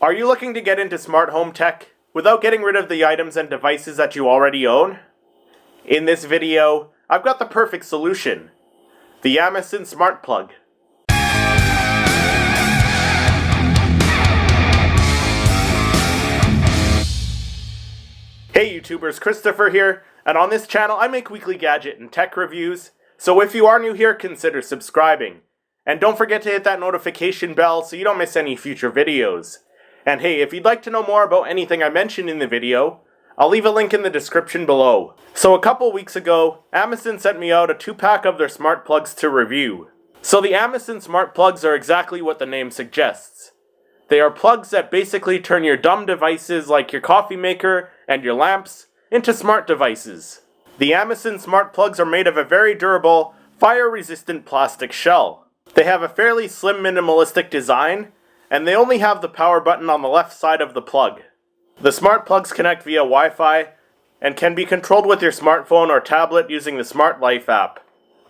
Are you looking to get into smart home tech without getting rid of the items and devices that you already own? In this video, I've got the perfect solution. The Amysen Smart Plug. Hey YouTubers, Christopher here, and on this channel I make weekly gadget and tech reviews, so if you are new here, consider subscribing. And don't forget to hit that notification bell so you don't miss any future videos. And hey, if you'd like to know more about anything I mentioned in the video, I'll leave a link in the description below. So a couple weeks ago, Amysen sent me out a 2-pack of their smart plugs to review. So the Amysen Smart Plugs are exactly what the name suggests. They are plugs that basically turn your dumb devices like your coffee maker and your lamps into smart devices. The Amysen Smart Plugs are made of a very durable, fire-resistant plastic shell. They have a fairly slim minimalistic design, and they only have the power button on the left side of the plug. The smart plugs connect via Wi-Fi and can be controlled with your smartphone or tablet using the Smart Life app,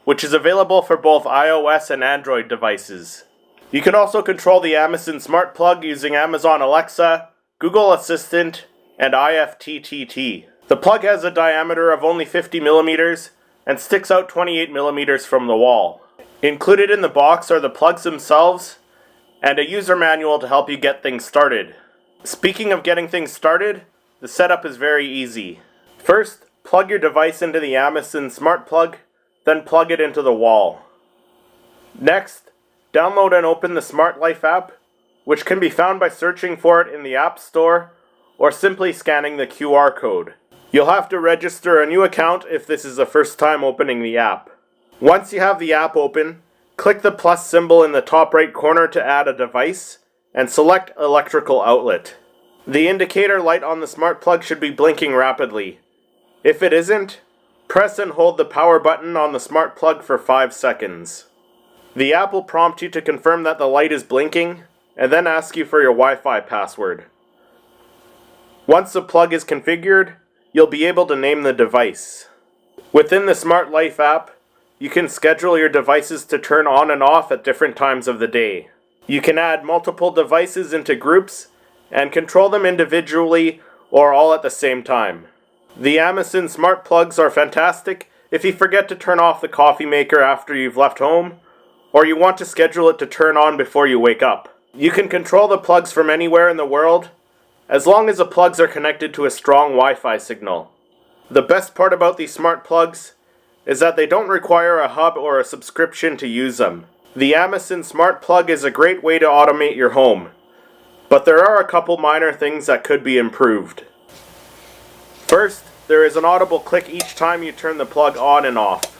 which is available for both iOS and Android devices. You can also control the Amysen Smart Plug using Amazon Alexa, Google Assistant, and IFTTT. The plug has a diameter of only 50 millimeters and sticks out 28 millimeters from the wall. Included in the box are the plugs themselves and a user manual to help you get things started. Speaking of getting things started, the setup is very easy. First, plug your device into the Amysen Smart Plug, then plug it into the wall. Next, download and open the Smart Life app, which can be found by searching for it in the App Store or simply scanning the QR code. You'll have to register a new account if this is the first time opening the app. Once you have the app open, click the plus symbol in the top right corner to add a device, and select electrical outlet. The indicator light on the smart plug should be blinking rapidly. If it isn't, press and hold the power button on the smart plug for 5 seconds. The app will prompt you to confirm that the light is blinking, and then ask you for your Wi-Fi password. Once the plug is configured, you'll be able to name the device. Within the Smart Life app, you can schedule your devices to turn on and off at different times of the day. You can add multiple devices into groups and control them individually or all at the same time. The Amysen Smart Plugs are fantastic if you forget to turn off the coffee maker after you've left home, or you want to schedule it to turn on before you wake up. You can control the plugs from anywhere in the world, as long as the plugs are connected to a strong Wi-Fi signal. The best part about these smart plugs is that they don't require a hub or a subscription to use them. The Amysen Smart Plug is a great way to automate your home, but there are a couple minor things that could be improved. First, there is an audible click each time you turn the plug on and off.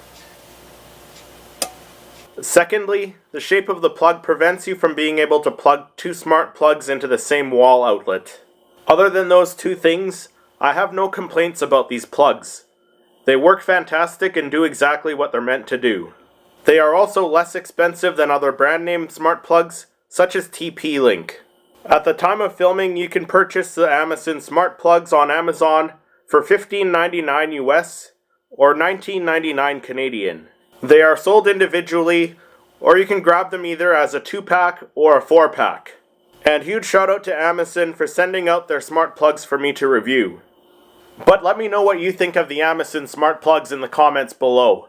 Secondly, the shape of the plug prevents you from being able to plug 2 smart plugs into the same wall outlet. Other than those 2 things, I have no complaints about these plugs. They work fantastic and do exactly what they're meant to do. They are also less expensive than other brand name smart plugs, such as TP-Link. At the time of filming, you can purchase the Amysen Smart Plugs on Amazon for $15.99 US or $19.99 Canadian. They are sold individually, or you can grab them either as a 2-pack or a 4-pack. And huge shout out to Amysen for sending out their smart plugs for me to review. But let me know what you think of the Amysen Smart Plugs in the comments below.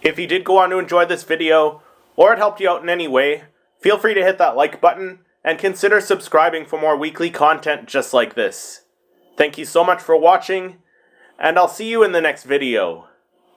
If you did go on to enjoy this video, or it helped you out in any way, feel free to hit that like button, and consider subscribing for more weekly content just like this. Thank you so much for watching, and I'll see you in the next video.